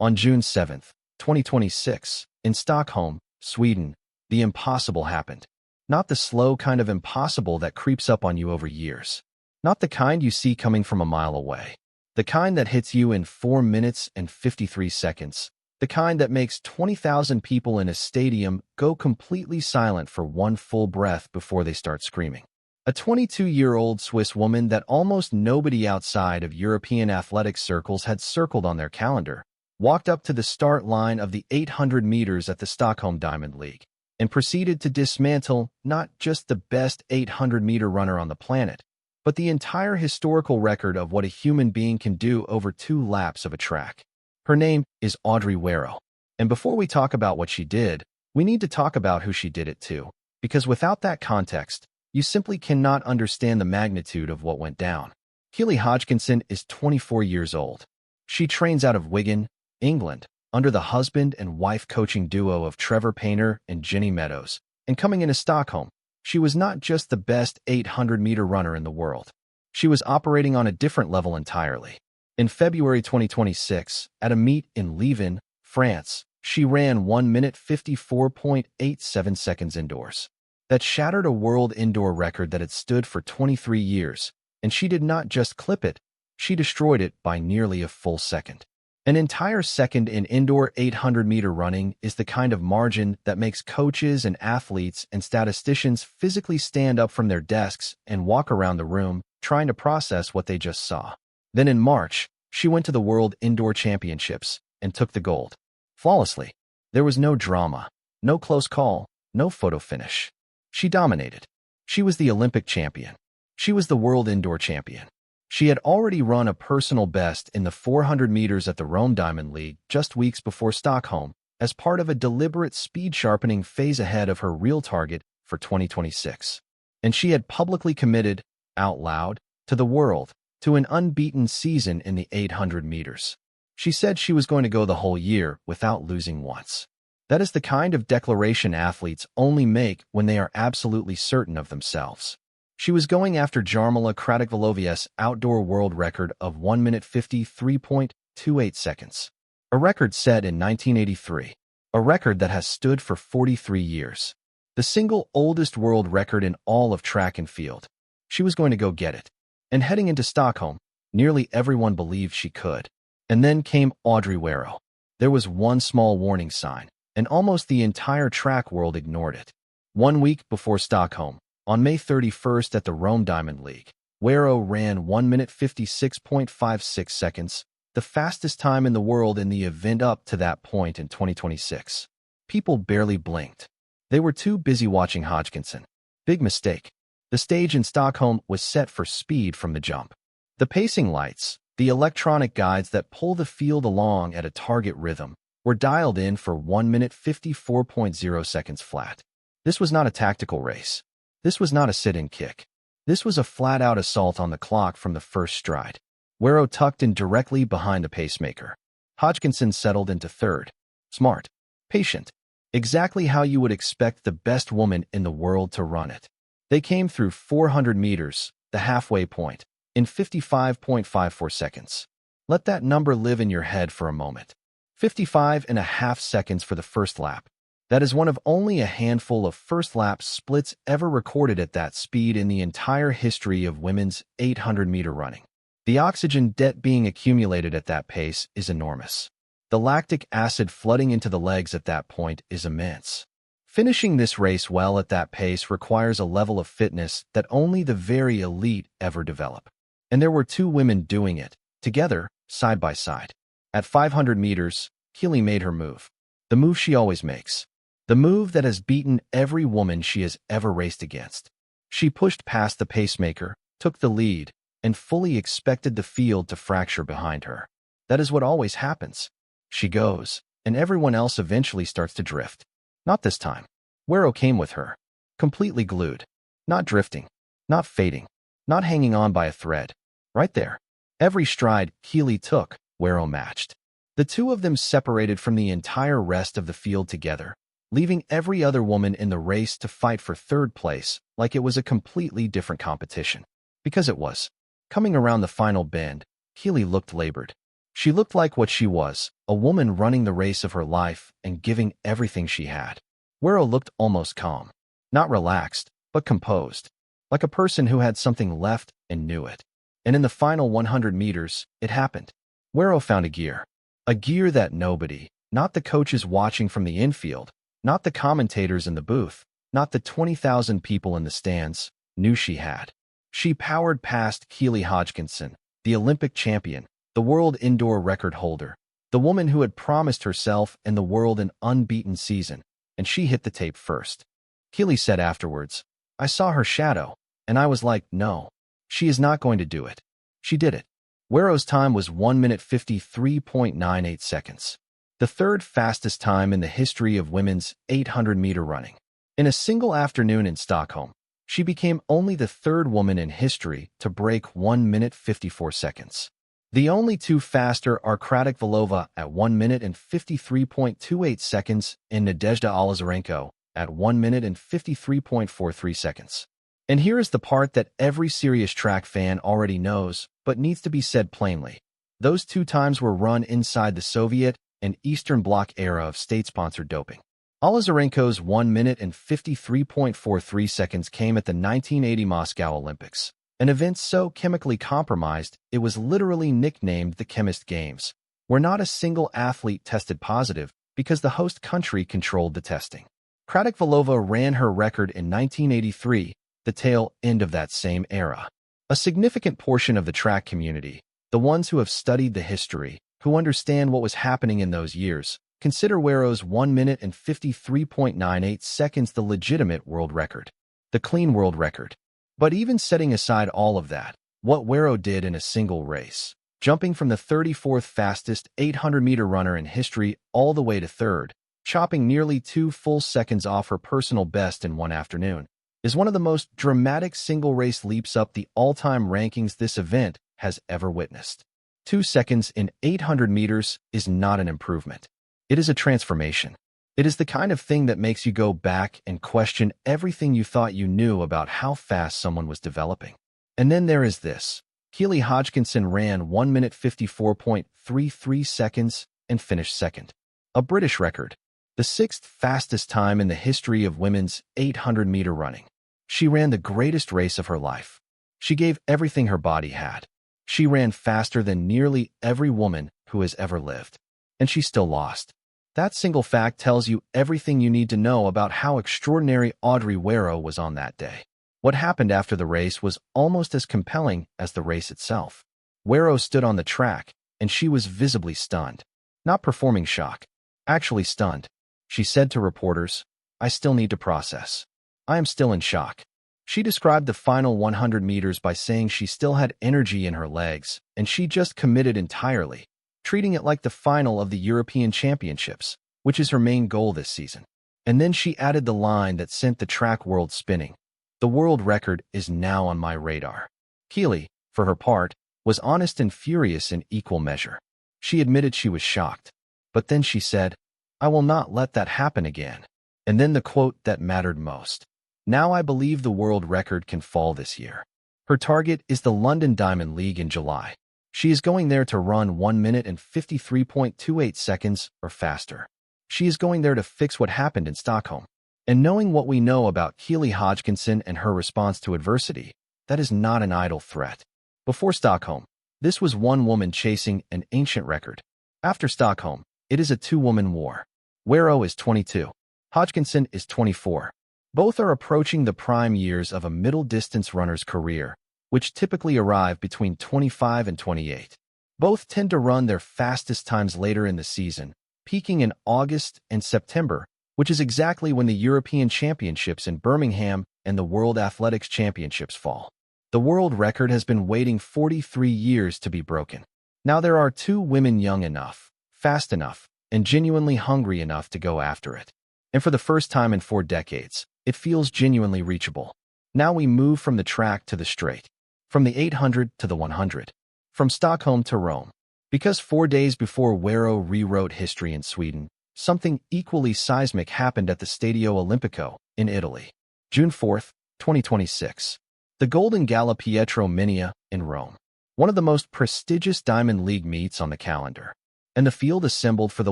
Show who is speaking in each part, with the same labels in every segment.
Speaker 1: On June 7th, 2026, in Stockholm, Sweden, the impossible happened. Not the slow kind of impossible that creeps up on you over years. Not the kind you see coming from a mile away. The kind that hits you in 4 minutes and 53 seconds. The kind that makes 20,000 people in a stadium go completely silent for one full breath before they start screaming. A 22-year-old Swiss woman that almost nobody outside of European athletic circles had circled on their calendar, walked up to the start line of the 800 meters at the Stockholm Diamond League and proceeded to dismantle not just the best 800-meter runner on the planet, but the entire historical record of what a human being can do over 2 laps of a track. Her name is Audrey Wero. And before we talk about what she did, we need to talk about who she did it to, because without that context, you simply cannot understand the magnitude of what went down. Keely Hodgkinson is 24 years old. She trains out of Wigan, England, under the husband and wife coaching duo of Trevor Painter and Jenny Meadows. And coming into Stockholm, she was not just the best 800-meter runner in the world. She was operating on a different level entirely. In February 2026, at a meet in Leuven, France, she ran 1 minute 54.87 seconds indoors. That shattered a world indoor record that had stood for 23 years, and she did not just clip it, she destroyed it by nearly a full second. An entire second in indoor 800-meter running is the kind of margin that makes coaches and athletes and statisticians physically stand up from their desks and walk around the room, trying to process what they just saw. Then in March, she went to the World Indoor Championships and took the gold. Flawlessly. There was no drama, no close call, no photo finish. She dominated. She was the Olympic champion. She was the world indoor champion. She had already run a personal best in the 400 meters at the Rome Diamond League just weeks before Stockholm as part of a deliberate speed-sharpening phase ahead of her real target for 2026. And she had publicly committed, out loud, to the world, to an unbeaten season in the 800 meters. She said she was going to go the whole year without losing once. That is the kind of declaration athletes only make when they are absolutely certain of themselves. She was going after Jarmila Kratochvilovia's outdoor world record of 1 minute 53.28 seconds, a record set in 1983, a record that has stood for 43 years, the single oldest world record in all of track and field. She was going to go get it. And heading into Stockholm, nearly everyone believed she could. And then came Audrey Wero. There was one small warning sign, and almost the entire track world ignored it. 1 week before Stockholm, on May 31st at the Rome Diamond League, Wero ran 1 minute 56.56 seconds, the fastest time in the world in the event up to that point in 2026. People barely blinked. They were too busy watching Hodgkinson. Big mistake. The stage in Stockholm was set for speed from the jump. The pacing lights, the electronic guides that pull the field along at a target rhythm, were dialed in for 1 minute 54.0 seconds flat. This was not a tactical race. This was not a sit-in kick. This was a flat-out assault on the clock from the first stride. Wero tucked in directly behind the pacemaker. Hodgkinson settled into third. Smart. Patient. Exactly how you would expect the best woman in the world to run it. They came through 400 meters, the halfway point, in 55.54 seconds. Let that number live in your head for a moment. 55.5 seconds for the first lap. That is one of only a handful of first-lap splits ever recorded at that speed in the entire history of women's 800-meter running. The oxygen debt being accumulated at that pace is enormous. The lactic acid flooding into the legs at that point is immense. Finishing this race well at that pace requires a level of fitness that only the very elite ever develop. And there were 2 women doing it, together, side by side. At 500 meters, Keely made her move. The move she always makes. The move that has beaten every woman she has ever raced against. She pushed past the pacemaker, took the lead, and fully expected the field to fracture behind her. That is what always happens. She goes, and everyone else eventually starts to drift. Not this time. Wero came with her. Completely glued. Not drifting. Not fading. Not hanging on by a thread. Right there. Every stride Keely took, Wero matched. The 2 of them separated from the entire rest of the field together, leaving every other woman in the race to fight for third place like it was a completely different competition. Because it was. Coming around the final bend, Keely looked labored. She looked like what she was, a woman running the race of her life and giving everything she had. Wero looked almost calm. Not relaxed, but composed. Like a person who had something left and knew it. And in the final 100 meters, it happened. Wero found a gear. A gear that nobody, not the coaches watching from the infield, not the commentators in the booth, not the 20,000 people in the stands, knew she had. She powered past Keely Hodgkinson, the Olympic champion, the world indoor record holder, the woman who had promised herself and the world an unbeaten season, and she hit the tape first. Keely said afterwards, "I saw her shadow, and I was like, no, she is not going to do it." She did it. Wero's time was 1 minute 53.98 seconds, the third fastest time in the history of women's 800-meter running. In a single afternoon in Stockholm, she became only the third woman in history to break 1 minute 54 seconds. The only two faster are Kratochvilova at 1 minute and 53.28 seconds and Nadezhda Olazarenko at 1 minute and 53.43 seconds. And here is the part that every serious track fan already knows, but needs to be said plainly. Those two times were run inside the Soviet and Eastern Bloc era of state-sponsored doping. Olazarenko's 1 minute and 53.43 seconds came at the 1980 Moscow Olympics, an event so chemically compromised it was literally nicknamed the Chemist Games, where not a single athlete tested positive because the host country controlled the testing. Kratochvilova ran her record in 1983, the tail end of that same era. A significant portion of the track community, the ones who have studied the history, who understand what was happening in those years, consider Wero's 1 minute and 53.98 seconds the legitimate world record, the clean world record. But even setting aside all of that, what Wero did in a single race, jumping from the 34th fastest 800-meter runner in history all the way to third, chopping nearly 2 full seconds off her personal best in one afternoon, is one of the most dramatic single-race leaps up the all-time rankings this event has ever witnessed. 2 seconds in 800 meters is not an improvement. It is a transformation. It is the kind of thing that makes you go back and question everything you thought you knew about how fast someone was developing. And then there is this. Keely Hodgkinson ran 1 minute 54.33 seconds and finished second. A British record. The 6th fastest time in the history of women's 800-meter running. She ran the greatest race of her life. She gave everything her body had. She ran faster than nearly every woman who has ever lived. And she still lost. That single fact tells you everything you need to know about how extraordinary Audrey Wero was on that day. What happened after the race was almost as compelling as the race itself. Wero stood on the track, and she was visibly stunned. Not performing shock. Actually stunned. She said to reporters, "I still need to process. I am still in shock." She described the final 100 meters by saying she still had energy in her legs, and she just committed entirely, treating it like the final of the European Championships, which is her main goal this season. And then she added the line that sent the track world spinning. "The world record is now on my radar." Keely, for her part, was honest and furious in equal measure. She admitted she was shocked. But then she said, "I will not let that happen again." And then the quote that mattered most. "Now I believe the world record can fall this year." Her target is the London Diamond League in July. She is going there to run 1 minute and 53.28 seconds or faster. She is going there to fix what happened in Stockholm. And knowing what we know about Keely Hodgkinson and her response to adversity, that is not an idle threat. Before Stockholm, this was one woman chasing an ancient record. After Stockholm, it is a two-woman war. Wero is 22. Hodgkinson is 24. Both are approaching the prime years of a middle-distance runner's career, which typically arrive between 25 and 28. Both tend to run their fastest times later in the season, peaking in August and September, which is exactly when the European Championships in Birmingham and the World Athletics Championships fall. The world record has been waiting 43 years to be broken. Now there are two women young enough, fast enough, and genuinely hungry enough to go after it. And for the first time in 4 decades, it feels genuinely reachable. Now we move from the track to the straight, from the 800 to the 100, from Stockholm to Rome. Because 4 days before Wero rewrote history in Sweden, something equally seismic happened at the Stadio Olimpico in Italy. June 4, 2026. The Golden Gala Pietro Minia in Rome. one of the most prestigious Diamond League meets on the calendar. And the field assembled for the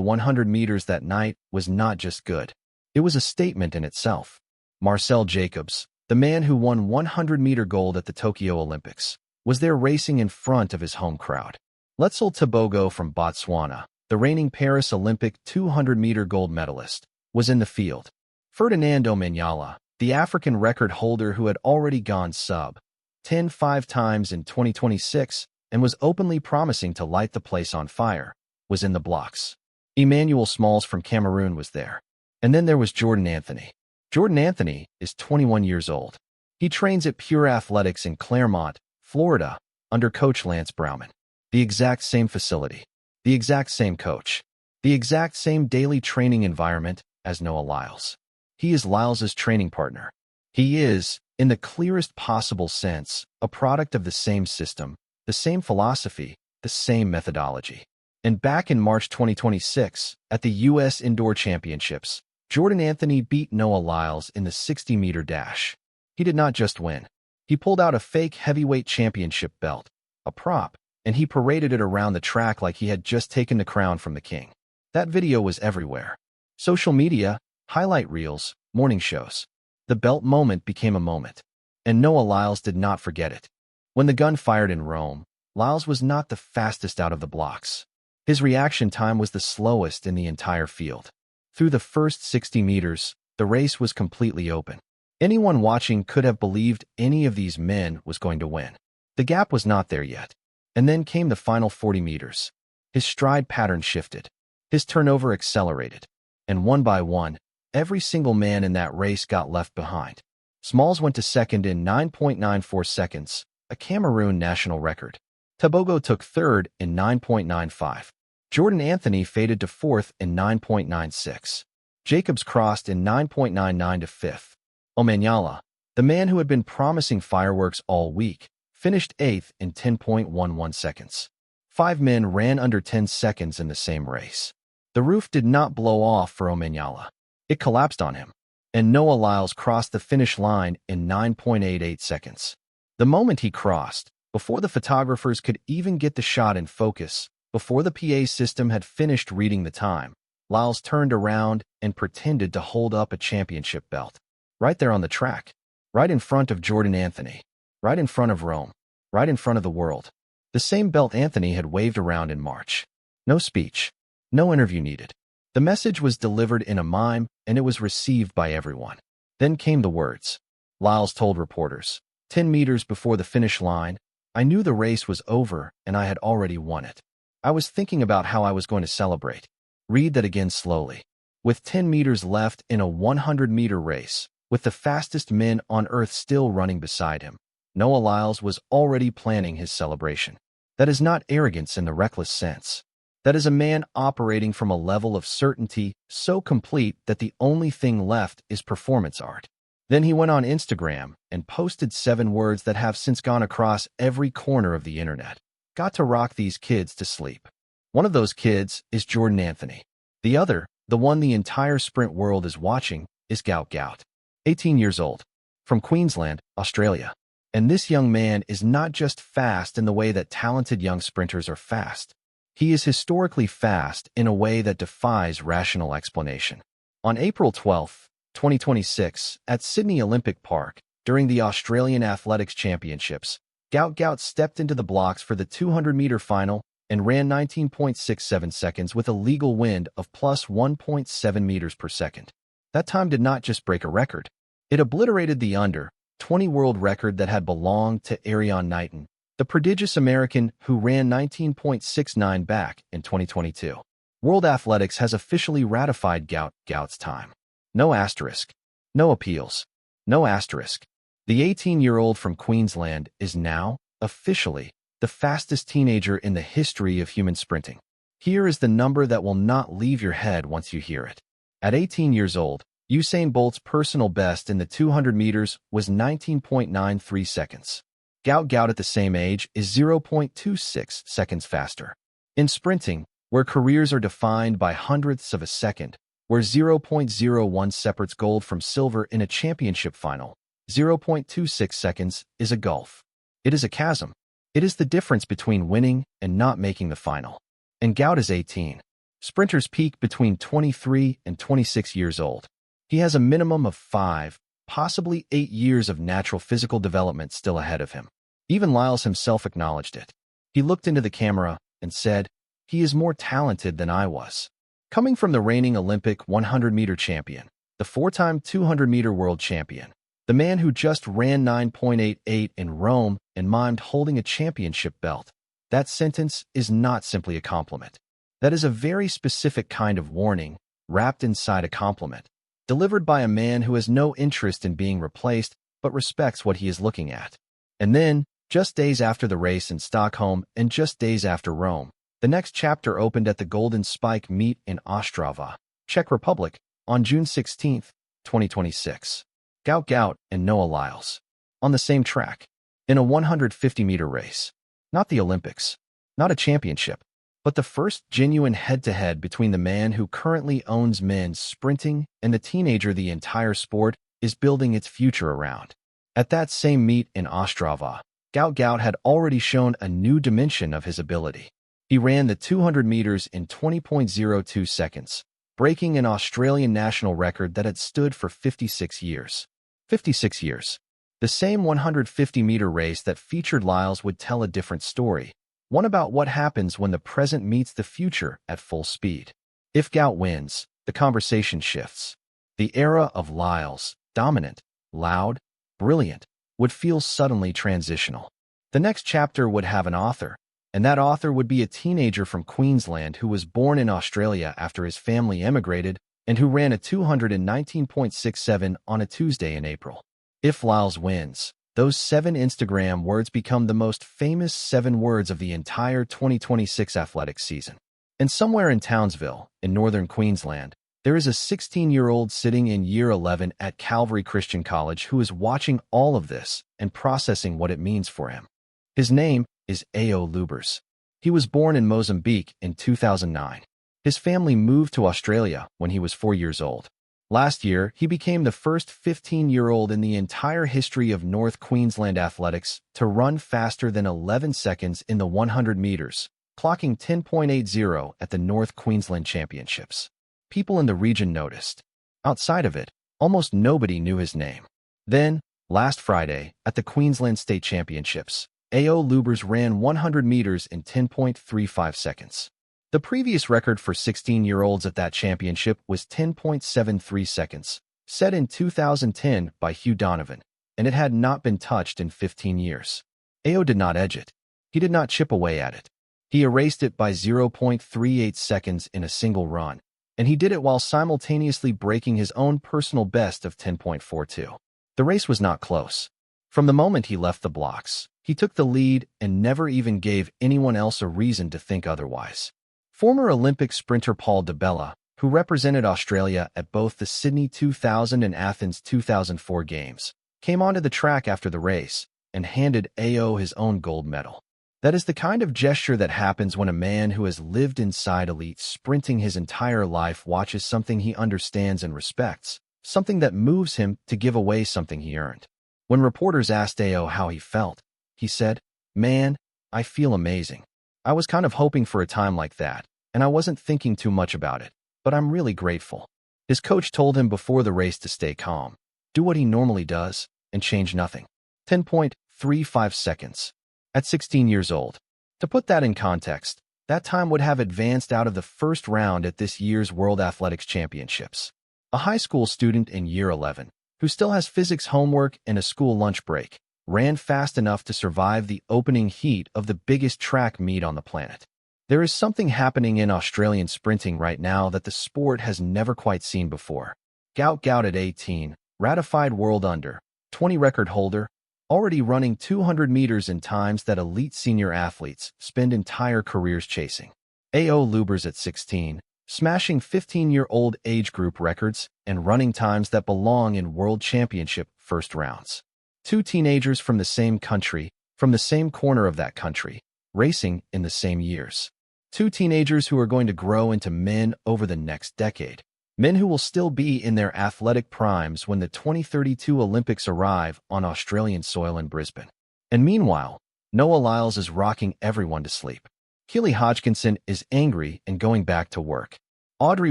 Speaker 1: 100 meters that night was not just good. It was a statement in itself. Marcel Jacobs, the man who won 100-meter gold at the Tokyo Olympics, was there racing in front of his home crowd. Letzel Tebogo from Botswana, the reigning Paris Olympic 200-meter gold medalist, was in the field. Ferdinando Manyala, the African record holder who had already gone sub-10 5 times in 2026 and was openly promising to light the place on fire, was in the blocks. Emmanuel Smalls from Cameroon was there. And then there was Jordan Anthony. Jordan Anthony is 21 years old. He trains at Pure Athletics in Claremont, Florida, under coach Lance Browman. The exact same facility, the exact same coach, the exact same daily training environment as Noah Lyles. He is Lyles's training partner. He is, in the clearest possible sense, a product of the same system, the same philosophy, the same methodology. And back in March 2026, at the U.S. Indoor Championships, Jordan Anthony beat Noah Lyles in the 60-meter dash. He did not just win. He pulled out a fake heavyweight championship belt, a prop, and he paraded it around the track like he had just taken the crown from the king. That video was everywhere. Social media, highlight reels, morning shows. The belt moment became a moment. And Noah Lyles did not forget it. When the gun fired in Rome, Lyles was not the fastest out of the blocks. His reaction time was the slowest in the entire field. Through the first 60 meters, the race was completely open. Anyone watching could have believed any of these men was going to win. The gap was not there yet. And then came the final 40 meters. His stride pattern shifted. His turnover accelerated. And one by one, every single man in that race got left behind. Smalls went to second in 9.94 seconds, a Cameroon national record. Tebogo took third in 9.95. Jordan Anthony faded to fourth in 9.96. Jacobs crossed in 9.99 to fifth. Omanyala, the man who had been promising fireworks all week, finished eighth in 10.11 seconds. 5 men ran under 10 seconds in the same race. The roof did not blow off for Omanyala. It collapsed on him. And Noah Lyles crossed the finish line in 9.88 seconds. The moment he crossed, before the photographers could even get the shot in focus, before the PA system had finished reading the time, Lyles turned around and pretended to hold up a championship belt. Right there on the track. Right in front of Jordan Anthony. Right in front of Rome. Right in front of the world. The same belt Anthony had waved around in March. No speech. No interview needed. The message was delivered in a mime, and it was received by everyone. Then came the words. Lyles told reporters, 10 meters before the finish line, I knew the race was over and I had already won it. I was thinking about how I was going to celebrate. Read that again slowly. With 10 meters left in a 100-meter race, with the fastest men on earth still running beside him, Noah Lyles was already planning his celebration. That is not arrogance in the reckless sense. That is a man operating from a level of certainty so complete that the only thing left is performance art. Then he went on Instagram and posted 7 words that have since gone across every corner of the internet. Got to rock these kids to sleep. One of those kids is Jordan Anthony. The other, the one the entire sprint world is watching, is Gout Gout. 18 years old. From Queensland, Australia. And this young man is not just fast in the way that talented young sprinters are fast. He is historically fast in a way that defies rational explanation. On April 12, 2026, at Sydney Olympic Park, during the Australian Athletics Championships, Gout Gout stepped into the blocks for the 200-meter final and ran 19.67 seconds with a legal wind of plus 1.7 meters per second. That time did not just break a record. It obliterated the under-20 world record that had belonged to Ariane Knighton, the prodigious American who ran 19.69 back in 2022. World Athletics has officially ratified Gout Gout's time. No asterisk. No appeals. No asterisk. The 18-year-old from Queensland is now, officially, the fastest teenager in the history of human sprinting. Here is the number that will not leave your head once you hear it. At 18 years old, Usain Bolt's personal best in the 200 meters was 19.93 seconds. Gout Gout at the same age is 0.26 seconds faster. In sprinting, where careers are defined by hundredths of a second, where 0.01 separates gold from silver in a championship final, 0.26 seconds is a gulf. It is a chasm. It is the difference between winning and not making the final. And Gout is 18. Sprinters peak between 23 and 26 years old. He has a minimum of 5, possibly 8 years of natural physical development still ahead of him. Even Lyles himself acknowledged it. He looked into the camera and said, "He is more talented than I was." Coming from the reigning Olympic 100-meter champion, the 4-time 200-meter world champion, the man who just ran 9.88 in Rome and mimed holding a championship belt, that sentence is not simply a compliment. That is a very specific kind of warning, wrapped inside a compliment, delivered by a man who has no interest in being replaced but respects what he is looking at. And then, just days after the race in Stockholm and just days after Rome, the next chapter opened at the Golden Spike meet in Ostrava, Czech Republic, on June 16, 2026. Gout and Noah Lyles. On the same track. In a 150-meter race. Not the Olympics. Not a championship. But the first genuine head-to-head between the man who currently owns men's sprinting and the teenager the entire sport is building its future around. At that same meet in Ostrava, Gout had already shown a new dimension of his ability. He ran the 200 meters in 20.02 seconds, breaking an Australian national record that had stood for 56 years. 56 years. The same 150-meter race that featured Lyles would tell a different story, one about what happens when the present meets the future at full speed. If Gout wins, the conversation shifts. The era of Lyles, dominant, loud, brilliant, would feel suddenly transitional. The next chapter would have an author, and that author would be a teenager from Queensland who was born in Australia after his family emigrated and who ran a 219.67 on a Tuesday in April. If Lyles wins, those 7 Instagram words become the most famous 7 words of the entire 2026 athletics season. And somewhere in Townsville, in northern Queensland, there is a 16-year-old sitting in year 11 at Calvary Christian College who is watching all of this and processing what it means for him. His name is Ao Lubers. He was born in Mozambique in 2009. His family moved to Australia when he was 4 years old. Last year, he became the first 15-year-old in the entire history of North Queensland athletics to run faster than 11 seconds in the 100 meters, clocking 10.80 at the North Queensland Championships. People in the region noticed. Outside of it, almost nobody knew his name. Then, last Friday, at the Queensland State Championships, Ao Lubers ran 100 meters in 10.35 seconds. The previous record for 16-year-olds at that championship was 10.73 seconds, set in 2010 by Hugh Donovan, and it had not been touched in 15 years. Ao did not edge it. He did not chip away at it. He erased it by 0.38 seconds in a single run, and he did it while simultaneously breaking his own personal best of 10.42. The race was not close. From the moment he left the blocks, he took the lead and never even gave anyone else a reason to think otherwise. Former Olympic sprinter Paul DiBella, who represented Australia at both the Sydney 2000 and Athens 2004 games, came onto the track after the race and handed Ao his own gold medal. That is the kind of gesture that happens when a man who has lived inside elite sprinting his entire life watches something he understands and respects, something that moves him to give away something he earned. When reporters asked Ao how he felt, he said, "Man, I feel amazing. I was kind of hoping for a time like that, and I wasn't thinking too much about it, but I'm really grateful." His coach told him before the race to stay calm, do what he normally does, and change nothing. 10.35 seconds. At 16 years old. To put that in context, that time would have advanced out of the first round at this year's World Athletics Championships. A high school student in year 11, who still has physics homework and a school lunch break, ran fast enough to survive the opening heat of the biggest track meet on the planet. There is something happening in Australian sprinting right now that the sport has never quite seen before. Gout at 18, ratified world under-20 record holder, already running 200 meters in times that elite senior athletes spend entire careers chasing. Ao Lubers at 16, smashing 15-year-old age group records and running times that belong in world championship first rounds. 2 teenagers from the same country, from the same corner of that country, racing in the same years. 2 teenagers who are going to grow into men over the next decade. Men who will still be in their athletic primes when the 2032 Olympics arrive on Australian soil in Brisbane. And meanwhile, Noah Lyles is rocking everyone to sleep. Keely Hodgkinson is angry and going back to work. Audrey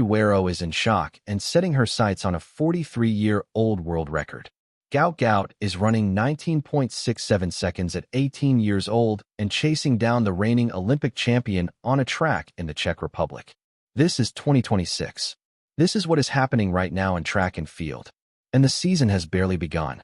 Speaker 1: Wero is in shock and setting her sights on a 43-year-old world record. Gout is running 19.67 seconds at 18 years old and chasing down the reigning Olympic champion on a track in the Czech Republic. This is 2026. This is what is happening right now in track and field. And the season has barely begun.